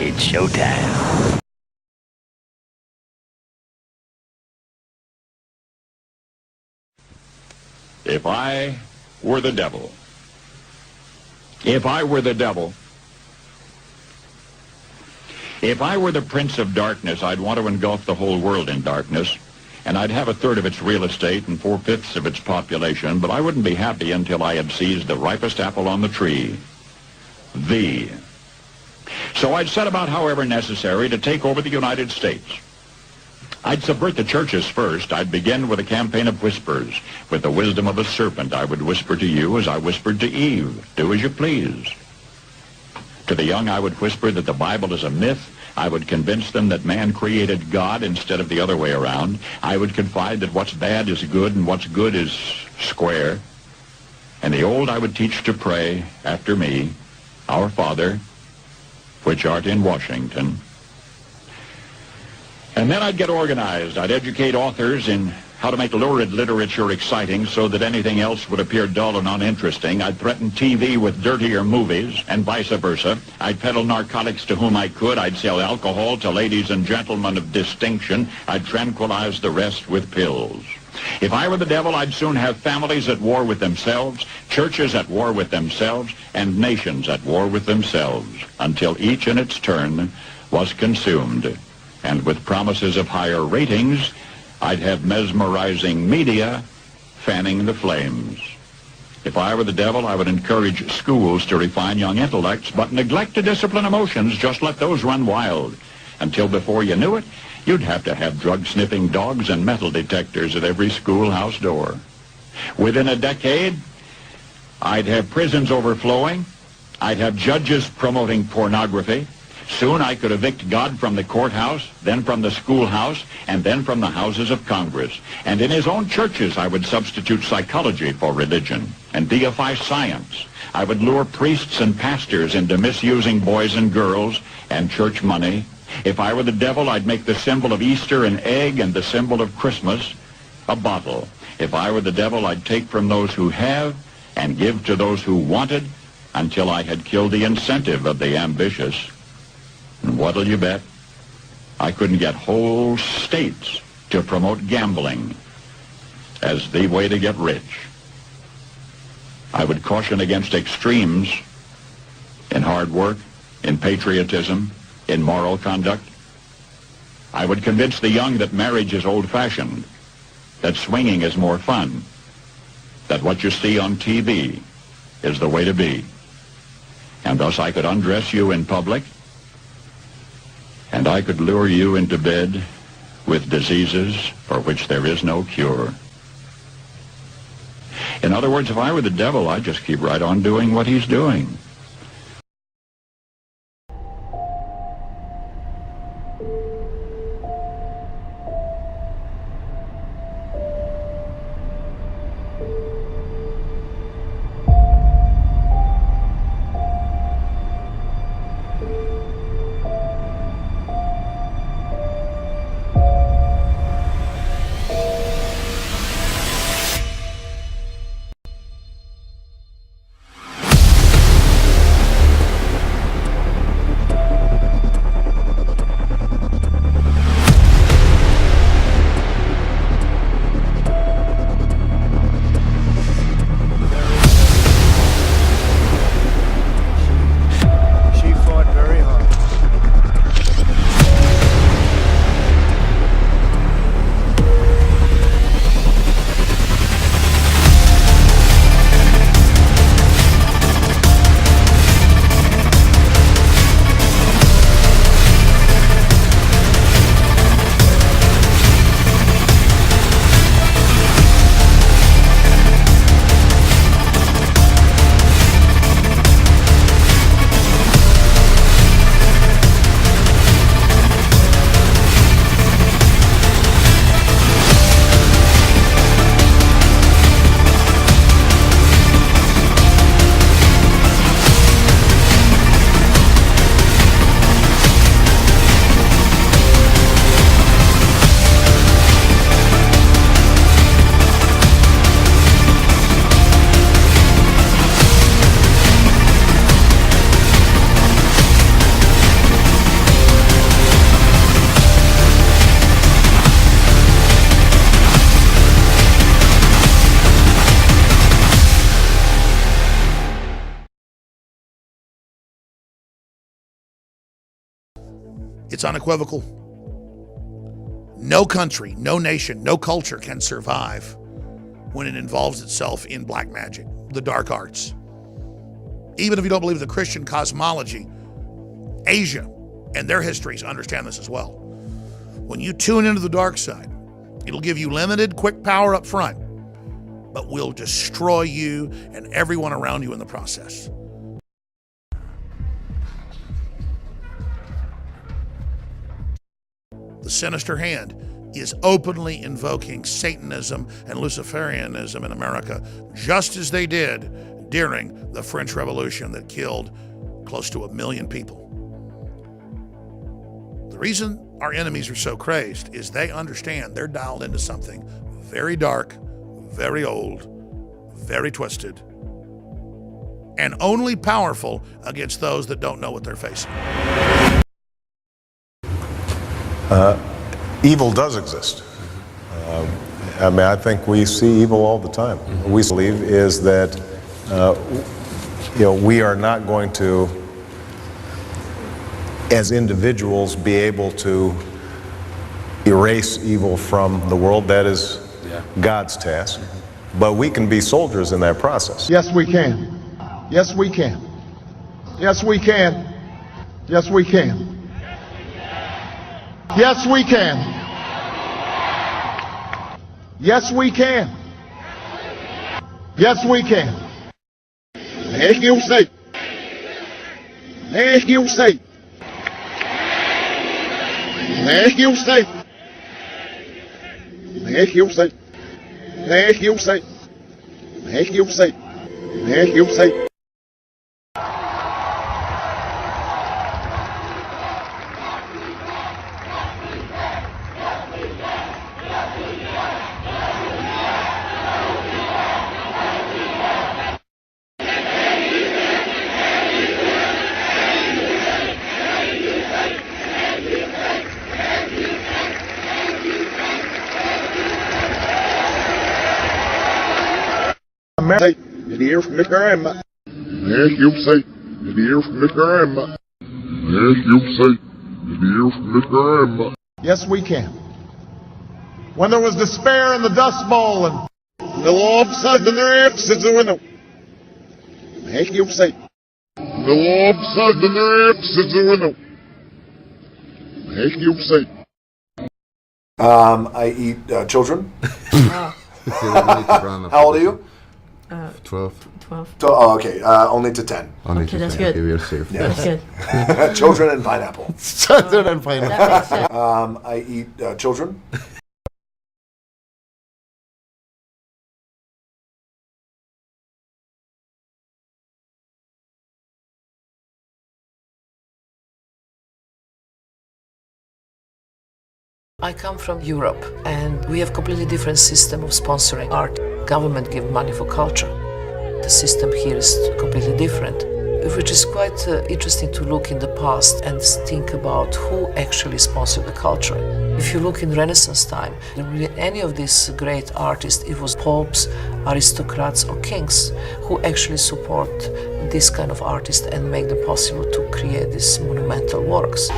It's showtime. If I were the devil, if I were the devil, if I were the prince of darkness, I'd want to engulf the whole world in darkness, and I'd have a third of its real estate and 4/5 of its population, but I wouldn't be happy until I had seized the ripest apple on the tree, thee. So I'd set about, however necessary, to take over the United States. I'd subvert the churches first. I'd begin with a campaign of whispers. With the wisdom of a serpent, I would whisper to you as I whispered to Eve, do as you please. To the young, I would whisper that the Bible is a myth. I would convince them that man created God instead of the other way around. I would confide that what's bad is good and what's good is square. And the old I would teach to pray after me, Our Father, which art in Washington. And then I'd get organized. I'd educate authors in how to make lurid literature exciting so that anything else would appear dull and uninteresting. I'd threaten TV with dirtier movies and vice versa. I'd peddle narcotics to whom I could. I'd sell alcohol to ladies and gentlemen of distinction. I'd tranquilize the rest with pills. If I were the devil, I'd soon have families at war with themselves, churches at war with themselves, and nations at war with themselves, until each in its turn was consumed. And with promises of higher ratings, I'd have mesmerizing media fanning the flames. If I were the devil, I would encourage schools to refine young intellects, but neglect to discipline emotions. Just let those run wild. Until before you knew it, you'd have to have drug-sniffing dogs and metal detectors at every schoolhouse door. Within a decade, I'd have prisons overflowing. I'd have judges promoting pornography. Soon I could evict God from the courthouse, then from the schoolhouse, and then from the houses of Congress. And in his own churches, I would substitute psychology for religion and deify science. I would lure priests and pastors into misusing boys and girls and church money. If I were the devil, I'd make the symbol of Easter an egg and the symbol of Christmas a bottle. If I were the devil, I'd take from those who have and give to those who wanted until I had killed the incentive of the ambitious. And what'll you bet? I couldn't get whole states to promote gambling as the way to get rich. I would caution against extremes in hard work, in patriotism, in moral conduct. I would convince the young that marriage is old-fashioned, that swinging is more fun, that what you see on TV is the way to be. And thus I could undress you in public, and I could lure you into bed with diseases for which there is no cure. In other words, if I were the devil, I'd just keep right on doing what he's doing. It's unequivocal. No country, no nation, no culture can survive when it involves itself in black magic, the dark arts. Even if you don't believe the Christian cosmology, Asia and their histories understand this as well. When you tune into the dark side, it'll give you limited, quick power up front, but will destroy you and everyone around you in the process. The sinister hand is openly invoking Satanism and Luciferianism in America, just as they did during the French Revolution that killed close to 1 million people. The reason our enemies are so crazed is they understand they're dialed into something very dark, very old, very twisted, and only powerful against those that don't know what they're facing. Evil does exist. I think we see evil all the time. What we believe is that we are not going to, as individuals, be able to erase evil from the world. That is God's task. But we can be soldiers in that process. Yes, we can. Yes, we can. Yes, we can. Yes, we can. Yes, we can. Yes, we can. Yes, we can. Thank you, say. Thank you, say. Thank you, say. Thank you, say. Thank you, say. Thank you, say. Thank you, say. Say, it here from the grandma. Thank you, say, it here from the grandma. Thank you, say, it here from the grandma. Yes, we can. When there was despair in the Dust Bowl and the law upside in their exits the window. Thank you, say, the law upside in their exits the window. Thank you, say. I eat children. How old are you? 12. Oh, okay. Only to 10. Only Okay, to that's 10. good. Okay, we are safe. Yeah. That's good. Children and pineapple. Children and pineapple. That makes sense. I eat children. I come from Europe, and we have completely different system of sponsoring art. Government give money for culture. The system here is completely different, which is quite interesting to look in the past and think about who actually sponsored the culture. If you look in Renaissance time, any of these great artists, it was popes, aristocrats or kings who actually support this kind of artist and make them possible to create these monumental works.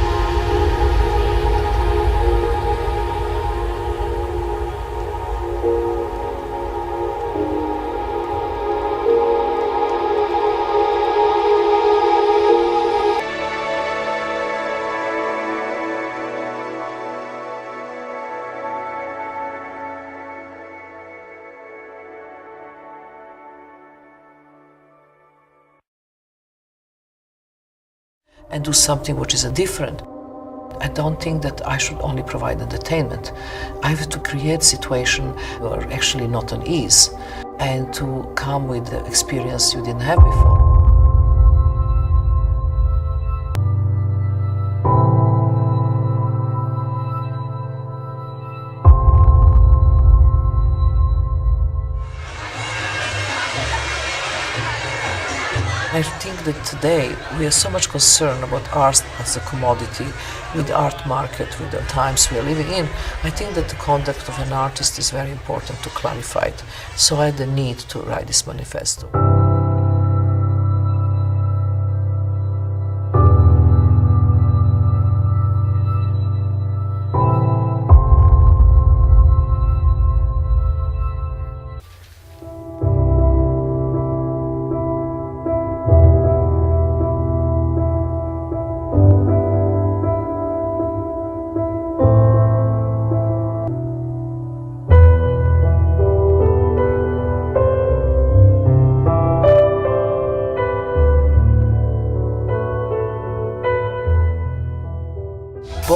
And do something which is different. I don't think that I should only provide entertainment. I have to create situations that are actually not an ease and to come with the experience you didn't have before. I think that today we are so much concerned about art as a commodity, with the art market, with the times we are living in. I think that the conduct of an artist is very important to clarify it. So I had the need to write this manifesto.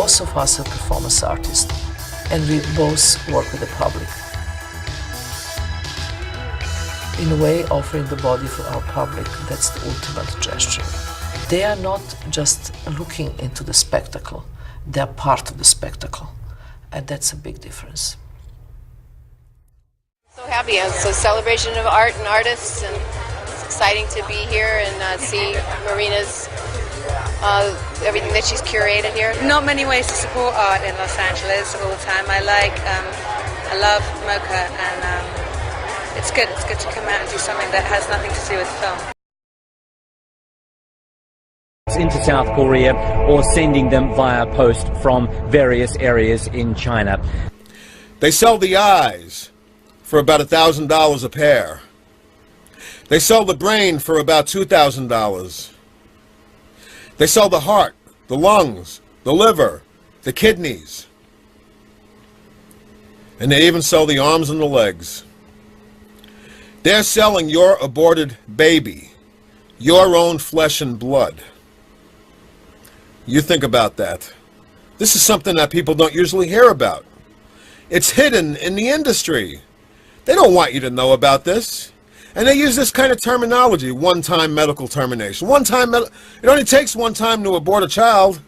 Both of us are performance artists, and we both work with the public. In a way, offering the body for our public, that's the ultimate gesture. They are not just looking into the spectacle, they are part of the spectacle, and that's a big difference. So happy. It's a celebration of art and artists, and it's exciting to be here and see Marina's everything that she's curated here. Not many ways to support art in Los Angeles all the time. I love Mocha, and it's good. It's good to come out and do something that has nothing to do with film. Into South Korea or sending them via post from various areas in China. They sell the eyes for about $1,000 a pair. They sell the brain for about $2,000. They sell the heart, the lungs, the liver, the kidneys. And they even sell the arms and the legs. They're selling your aborted baby, your own flesh and blood. You think about that. This is something that people don't usually hear about. It's hidden in the industry. They don't want you to know about this. And they use this kind of terminology, one-time medical termination. It only takes one time to abort a child.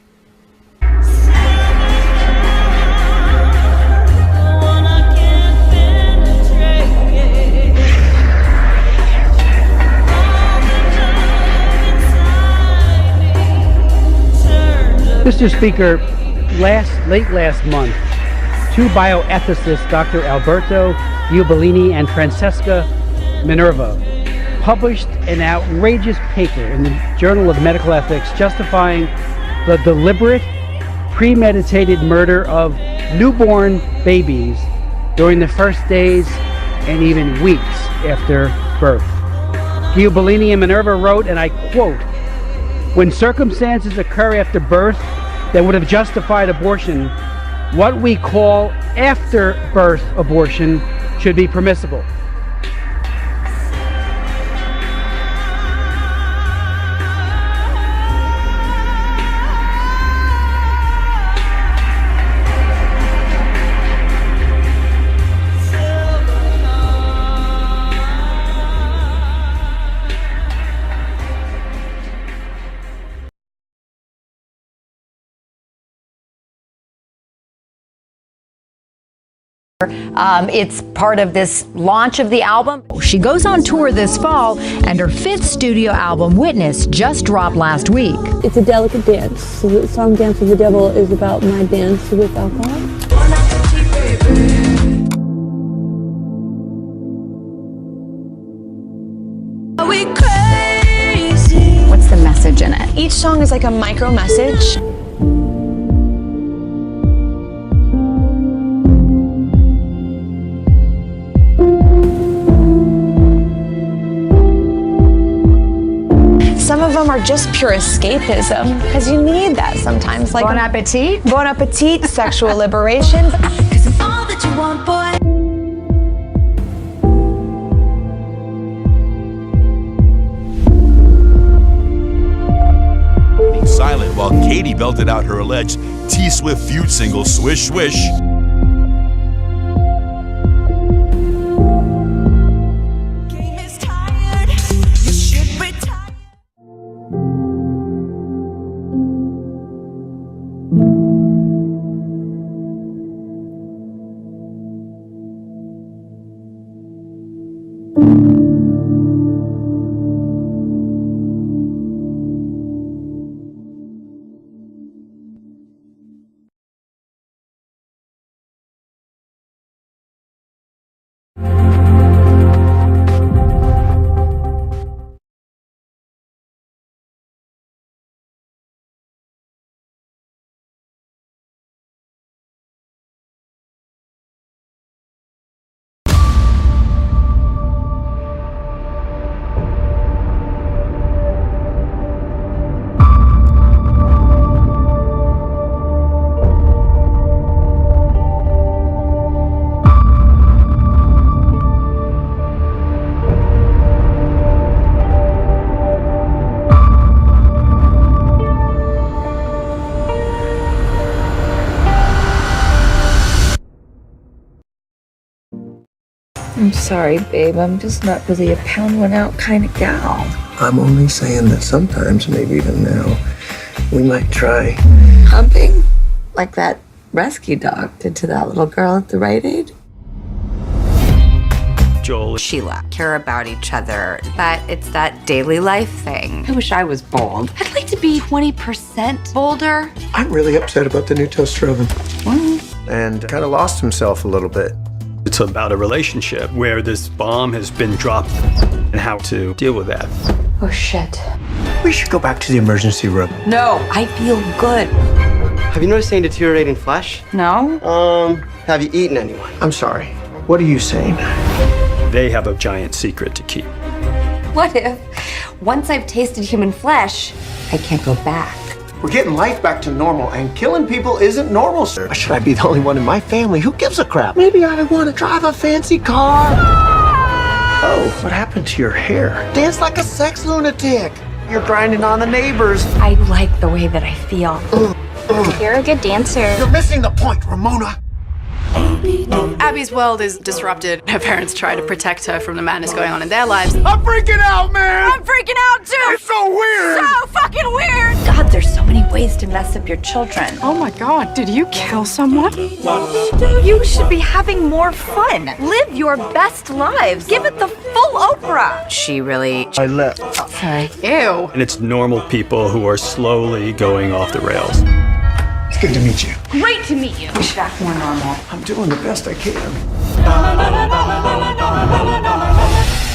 Mr. Speaker, late last month, two bioethicists, Dr. Alberto Giubellini and Francesca Minerva, published an outrageous paper in the Journal of Medical Ethics justifying the deliberate, premeditated murder of newborn babies during the first days and even weeks after birth. Giubellini and Minerva wrote, and I quote, "When circumstances occur after birth that would have justified abortion, what we call after birth abortion should be permissible." It's part of this launch of the album. She goes on tour this fall, and her 5th studio album, Witness, just dropped last week. It's a delicate dance. So the song Dance with the Devil is about my dance with alcohol. What's the message in it? Each song is like a micro message. Some of them are just pure escapism, because you need that sometimes. Like Bon appetit? Bon appetit, sexual liberation. All that you want, boy. Silent while Katie belted out her alleged T-Swift feud single, Swish Swish. I'm sorry, babe. I'm just not really a pound one out kind of gal. I'm only saying that sometimes, maybe even now, we might try. Humping? Like that rescue dog did to that little girl at the Rite Aid? Joel, Sheila care about each other, but it's that daily life thing. I wish I was bold. I'd like to be 20% bolder. I'm really upset about the new toaster oven. And kind of lost himself a little bit. It's about a relationship where this bomb has been dropped and how to deal with that. Oh shit. We should go back to the emergency room. No, I feel good. Have you noticed any deteriorating flesh? No. Have you eaten anyone? I'm sorry. What are you saying? They have a giant secret to keep. What if, once I've tasted human flesh, I can't go back? We're getting life back to normal, and killing people isn't normal, sir. Why should I be the only one in my family? Who gives a crap? Maybe I want to drive a fancy car. Oh, what happened to your hair? Dance like a sex lunatic. You're grinding on the neighbors. I like the way that I feel. You're a good dancer. You're missing the point, Ramona. Abby's world is disrupted. Her parents try to protect her from the madness going on in their lives. I'm freaking out, man! I'm freaking out too! It's so weird! So fucking weird! God, there's so many ways to mess up your children. Oh my God, did you kill someone? You should be having more fun. Live your best lives. Give it the full Oprah. She really... I left. Sorry. Ew. And it's normal people who are slowly going off the rails. It's good to meet you. Great to meet you. We should act more normal. I'm doing the best I can.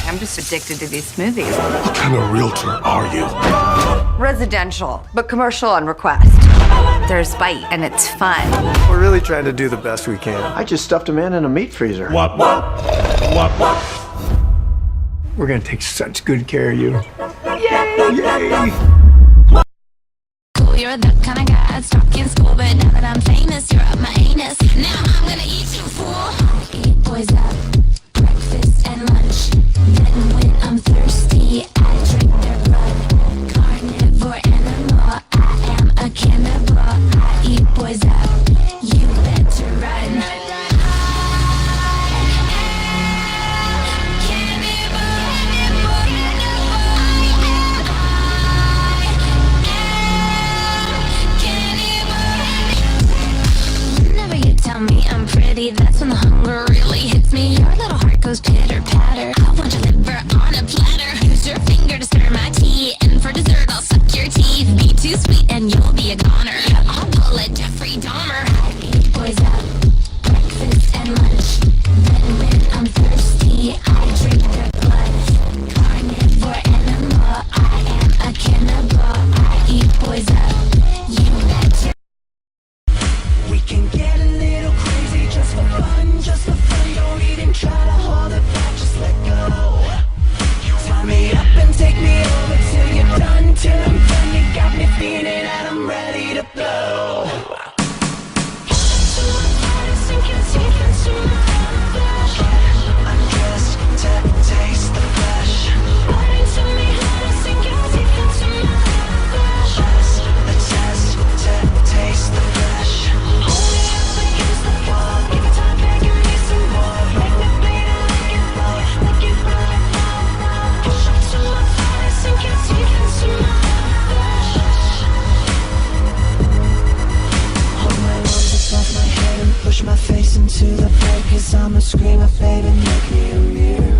I'm just addicted to these smoothies. What kind of realtor are you? Residential, but commercial on request. There's bite, and it's fun. We're really trying to do the best we can. I just stuffed a man in a meat freezer. Wop, wop. Wop, wop. We're gonna take such good care of you. Yay! Yay! You're the kind of guy I'd stalk in school, but now that I'm famous, you're up my anus. Now I'm gonna eat you, fool. Eat boys up, breakfast and lunch. Then when I'm thirsty, I drink their blood. Carnivore animal, I am a cannibal. I eat boys up, you better run. Tell me I'm pretty, that's when the hunger really hits me. Your little heart goes pitter patter. I want your liver on a platter. Use your finger to stir my tea, and for dessert I'll suck your teeth. Be too sweet and you'll be a goner. I'll pull a Jeffrey Dahmer. I eat boys up, breakfast and lunch. Then when I'm thirsty, I drink their blood. Carnivore animal, I am a cannibal. I eat boys up, you betcha. We can get a little crazy just for fun, just for fun. Don't even try to hold it back, just let go. Tie me up and take me over till you're done, till I'm done. You got me feeling that I'm ready to blow. Sink your teeth into my flesh. Undressed to taste the flesh. Running to me how to sink your teeth into my flesh. The test to taste the flesh. Push my face into the bed, 'cause I'm a screamer, baby, make me immune.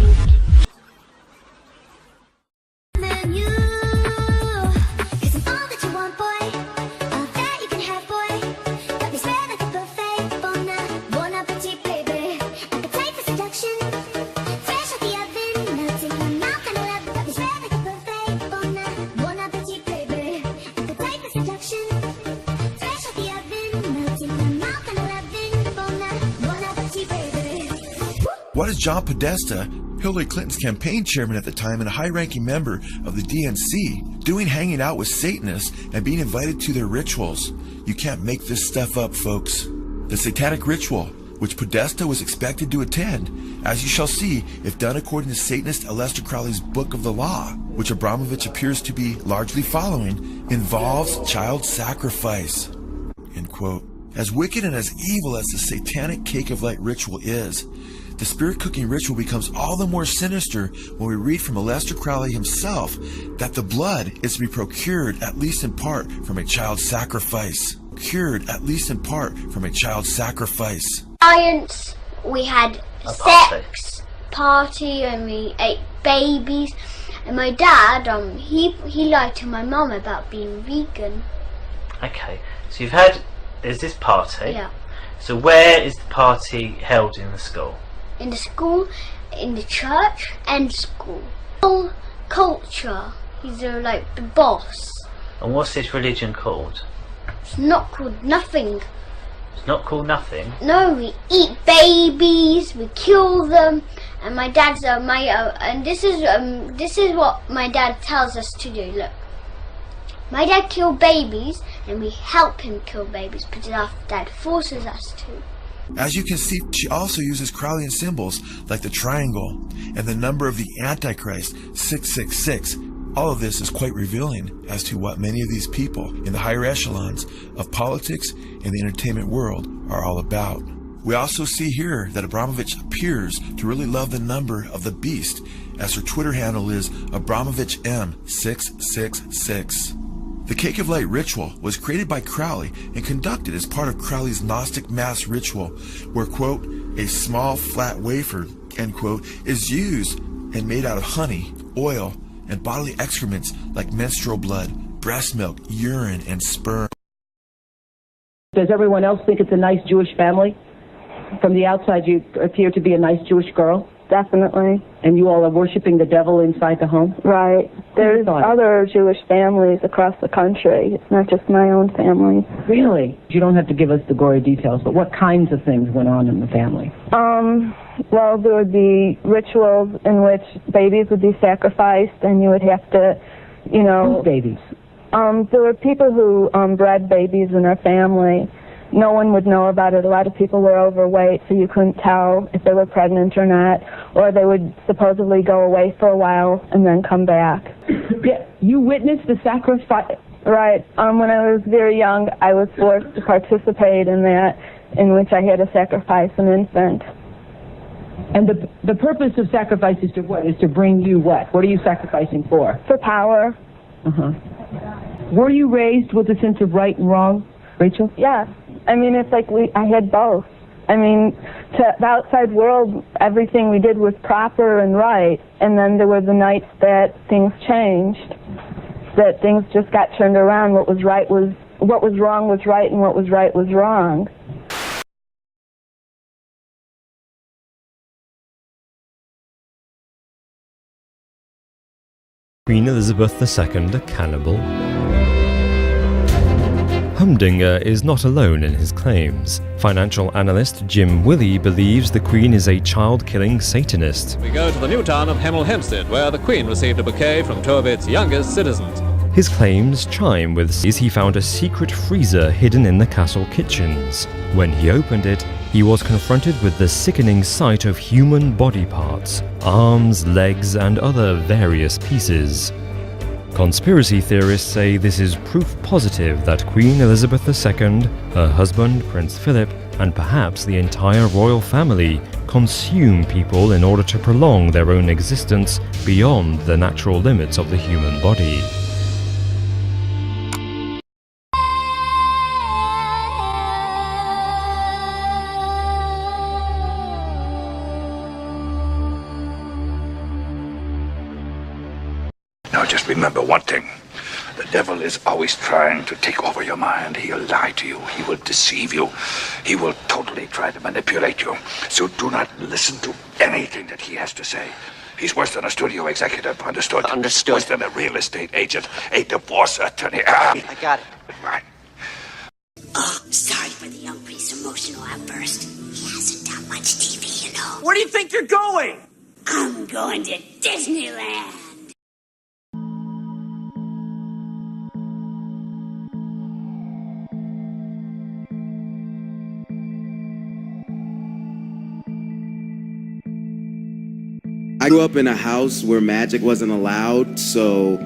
What is John Podesta, Hillary Clinton's campaign chairman at the time and a high-ranking member of the DNC, doing hanging out with Satanists and being invited to their rituals? You can't make this stuff up, folks. The satanic ritual, which Podesta was expected to attend, as you shall see if done according to Satanist Aleister Crowley's Book of the Law, which Abramovich appears to be largely following, involves child sacrifice. End quote. As wicked and as evil as the satanic cake of light ritual is, the spirit cooking ritual becomes all the more sinister when we read from Aleister Crowley himself that the blood is to be procured at least in part from a child sacrifice. Cured at least in part from a child sacrifice. Science, we had a sex party and we ate babies. And my dad, he lied to my mum about being vegan. Okay, so there's this party. Yeah. So where is the party held in the school? In the school, in the church, and school. All culture. He's like the boss. And what's this religion called? It's not called nothing. It's not called nothing? No, we eat babies, we kill them, and my dad's and this is what my dad tells us to do. Look, my dad killed babies, and we help him kill babies because our dad forces us to. As you can see, she also uses Crowleyan symbols like the triangle and the number of the Antichrist, 666. All of this is quite revealing as to what many of these people in the higher echelons of politics and the entertainment world are all about. We also see here that Abramovich appears to really love the number of the beast, as her Twitter handle is AbramovichM666. The Cake of Light ritual was created by Crowley and conducted as part of Crowley's Gnostic Mass ritual, where, quote, a small flat wafer, end quote, is used and made out of honey, oil, and bodily excrements like menstrual blood, breast milk, urine, and sperm. Does everyone else think it's a nice Jewish family? From the outside, you appear to be a nice Jewish girl? Definitely. And you all are worshiping the devil inside the home? Right. There's other Jewish families across the country. It's not just my own family. Really? You don't have to give us the gory details, but what kinds of things went on in the family? Well, there would be rituals in which babies would be sacrificed, and you would have to, Whose babies? There were people who bred babies in their family. No one would know about it. A lot of people were overweight, so you couldn't tell if they were pregnant or not. Or they would supposedly go away for a while and then come back. Yeah, you witnessed the sacrifice? Right. When I was very young, I was forced to participate in that, in which I had to sacrifice an infant. And the purpose of sacrifice is to what? Is to bring you what? What are you sacrificing for? For power. Uh-huh. Were you raised with a sense of right and wrong, Rachel? Yeah. I mean, it's like I had both. I mean, to the outside world, everything we did was proper and right, and then there were the nights that things changed, that things just got turned around. What was wrong was right, and what was right was wrong. Queen Elizabeth II a cannibal? Humdinger is not alone in his claims. Financial analyst Jim Willey believes the Queen is a child-killing Satanist. We go to the new town of Hemel Hempstead, where the Queen received a bouquet from two of its youngest citizens. His claims chime with he found a secret freezer hidden in the castle kitchens. When he opened it, he was confronted with the sickening sight of human body parts, arms, legs, and other various pieces. Conspiracy theorists say this is proof positive that Queen Elizabeth II, her husband Prince Philip, and perhaps the entire royal family consume people in order to prolong their own existence beyond the natural limits of the human body. Now just remember one thing. The devil is always trying to take over your mind. He'll lie to you. He will deceive you. He will totally try to manipulate you. So do not listen to anything that he has to say. He's worse than a studio executive, understood? Understood. Worse than a real estate agent, a divorce attorney. I got it. Right. Oh, sorry for the young priest's emotional outburst. He hasn't done much TV, you know. Where do you think you're going? I'm going to Disneyland. I grew up in a house where magic wasn't allowed, so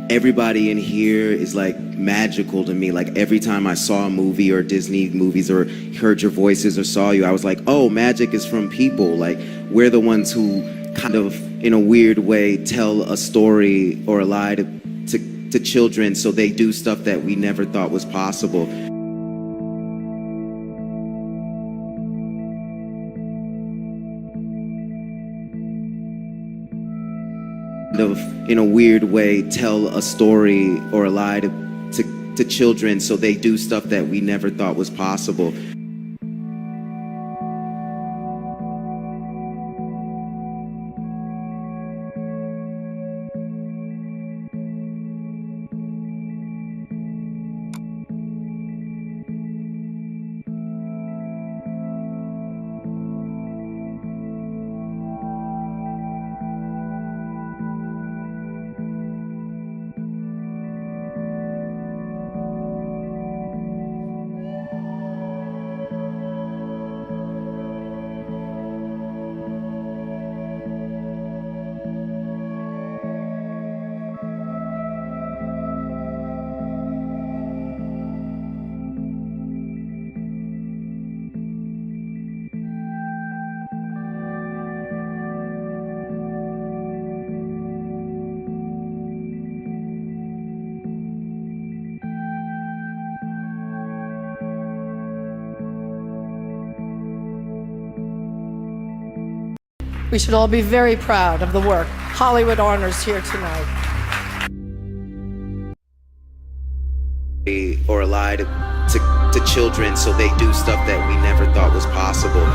everybody in here is like magical to me. Like every time I saw a movie or Disney movies or heard your voices or saw you, I was like, oh, magic is from people. Like we're the ones who kind of, in a weird way, tell a story or a lie to children so they do stuff that we never thought was possible. In a weird way, tell a story or a lie to children so they do stuff that we never thought was possible. We should all be very proud of the work Hollywood honors here tonight. Or a lie to children so they do stuff that we never thought was possible.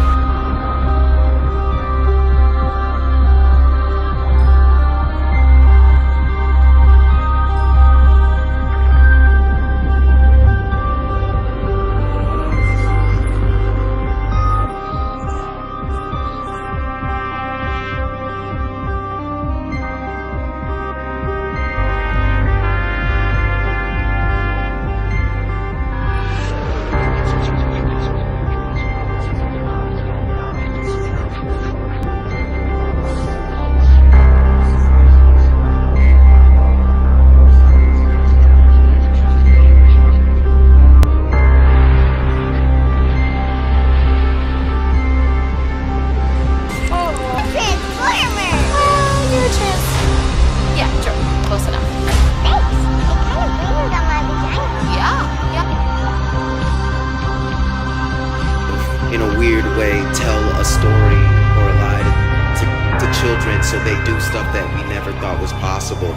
In a weird way, tell a story or a lie to children so they do stuff that we never thought was possible.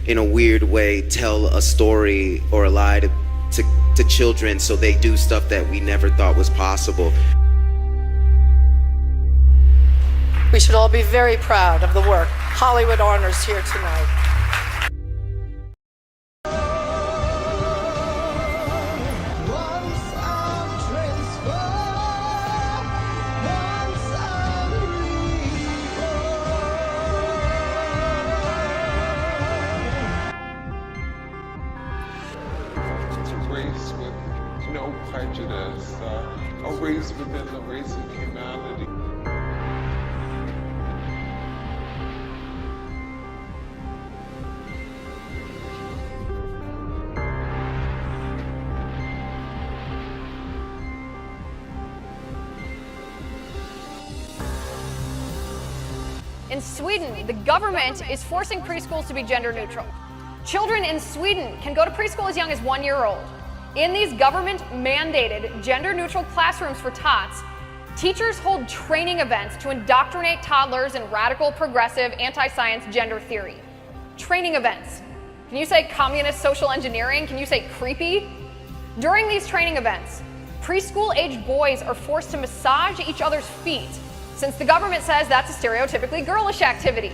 In a weird way, tell a story or a lie to children so they do stuff that we never thought was possible. We should all be very proud of the work Hollywood honors here tonight. Race with no prejudice, a race within the race of humanity. In Sweden, the government is forcing preschools to be gender neutral. Children in Sweden can go to preschool as young as 1 year old. In these government-mandated gender-neutral classrooms for tots, teachers hold training events to indoctrinate toddlers in radical, progressive, anti-science gender theory. Training events. Can you say communist social engineering? Can you say creepy? During these training events, preschool-aged boys are forced to massage each other's feet, since the government says that's a stereotypically girlish activity.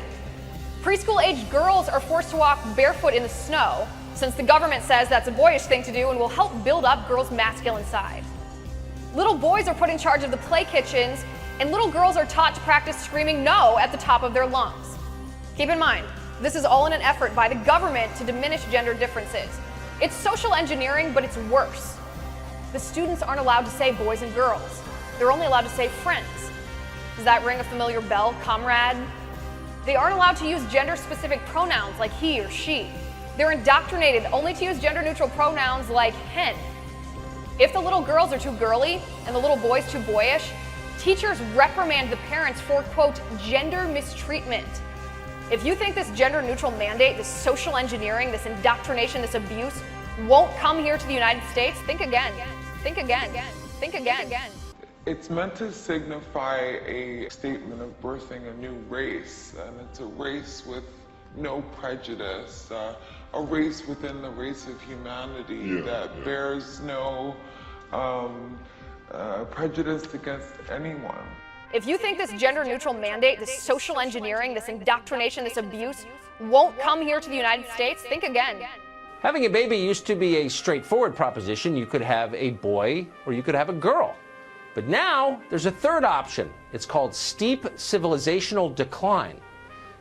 Preschool-aged girls are forced to walk barefoot in the snow, since the government says that's a boyish thing to do and will help build up girls' masculine side. Little boys are put in charge of the play kitchens, and little girls are taught to practice screaming no at the top of their lungs. Keep in mind, this is all in an effort by the government to diminish gender differences. It's social engineering, but it's worse. The students aren't allowed to say boys and girls. They're only allowed to say friends. Does that ring a familiar bell, comrade? They aren't allowed to use gender-specific pronouns like he or she. They're indoctrinated only to use gender-neutral pronouns like hen. If the little girls are too girly and the little boys too boyish, teachers reprimand the parents for, quote, gender mistreatment. If you think this gender-neutral mandate, this social engineering, this indoctrination, this abuse won't come here to the United States, think again. Think again. Think again. It's meant to signify a statement of birthing a new race, and it's a race with no prejudice, a race within the race of humanity that bears no prejudice against anyone. If you think this gender-neutral mandate, this social engineering, this indoctrination, this abuse won't come here to the United States, think again. Having a baby used to be a straightforward proposition. You could have a boy or you could have a girl. But now there's a third option. It's called steep civilizational decline.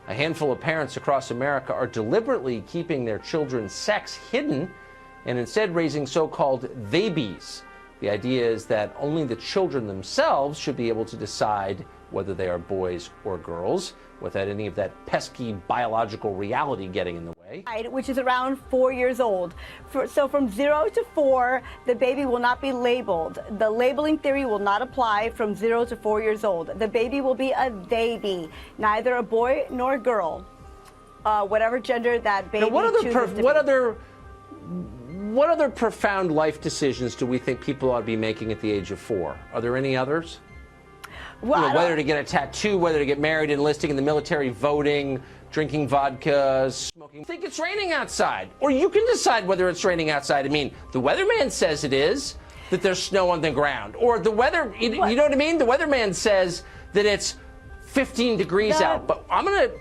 A handful of parents across America are deliberately keeping their children's sex hidden and instead raising so-called babies. The idea is that only the children themselves should be able to decide whether they are boys or girls without any of that pesky biological reality getting in the way. Which is around 4 years old. So from 0 to 4, the baby will not be labeled. The labeling theory will not apply from 0 to 4 years old. The baby will be a baby, neither a boy nor a girl, whatever gender that baby chooses to be. What other profound life decisions do we think people ought to be making at the age of 4? Are there any others? Well, whether to get a tattoo, whether to get married, enlisting in the military, voting, drinking vodka, smoking. Think it's raining outside. Or you can decide whether it's raining outside. I mean, the weatherman says it is, that there's snow on the ground. Or the weather, you know what I mean? The weatherman says that it's 15 degrees out. But I'm going to,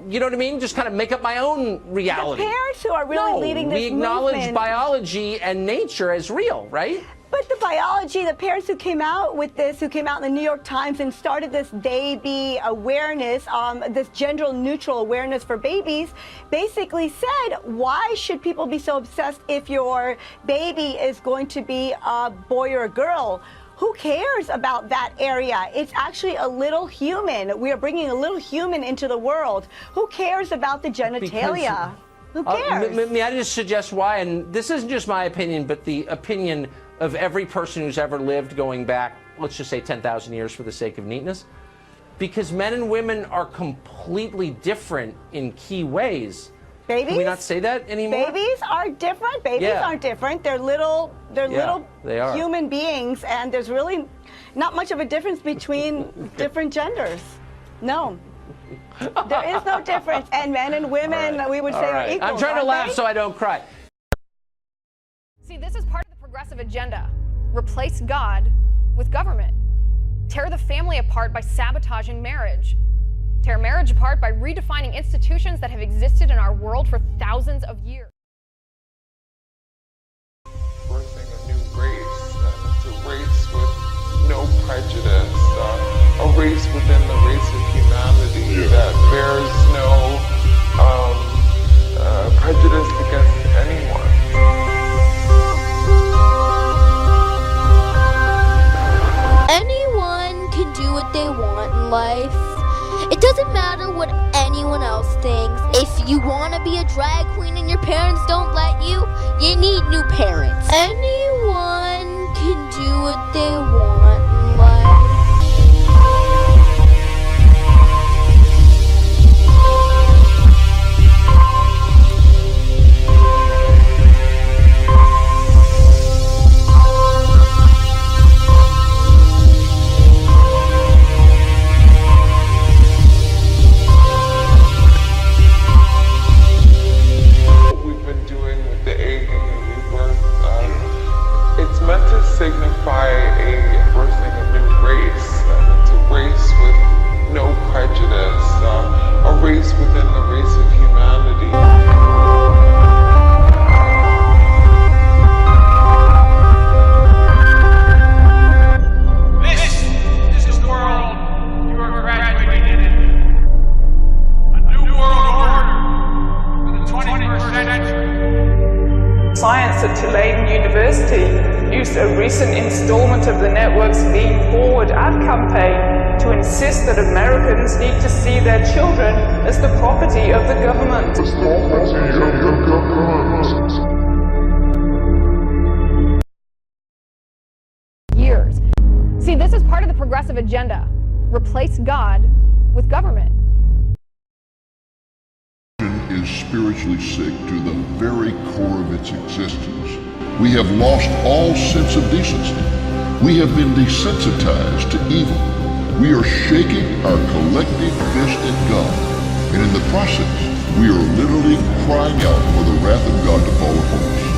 you know what I mean? Just kind of make up my own reality. The parents who are really leading this movement. We acknowledge biology and nature as real, right? But the biology, the parents who came out with this, who came out in the New York Times and started this baby awareness, this gender-neutral awareness for babies, basically said, why should people be so obsessed if your baby is going to be a boy or a girl? Who cares about that area? It's actually a little human. We are bringing a little human into the world. Who cares about the genitalia? Who cares? May I just suggest why? And this isn't just my opinion, but the opinion of every person who's ever lived going back, let's just say 10,000 years for the sake of neatness. Because men and women are completely different in key ways. Babies? Can we not say that anymore? Babies are different. Babies aren't different. They're little human beings, and there's really not much of a difference between different genders. No. There is no difference. And men and women, we would say, are equal. I'm trying to laugh so I don't cry. See, this is part of the progressive agenda. Replace God with government. Tear the family apart by sabotaging marriage. Tear marriage apart by redefining institutions that have existed in our world for thousands of years. Birthing a new race, and it's a race with no prejudice, a race within the race of humanity that bears no prejudice against anyone. Anyone can do what they want in life. It doesn't matter what anyone else thinks. If you want to be a drag queen and your parents don't let you, you need new parents. Anyone can do what they want in life. Signify a birthing a new race, and it's a race with no prejudice, a race within the race of humanity. This is the world you are graduating in. A new world order for the 21st century. Science at Tulane University. New used a recent installment of the network's Lean Forward ad campaign to insist that Americans need to see their children as the property of the government. Years. See, this is part of the progressive agenda. Replace God with government. Is spiritually sick to the very core of its existence. We have lost all sense of decency. We have been desensitized to evil. We are shaking our collective fist at God. And in the process, we are literally crying out for the wrath of God to fall upon us.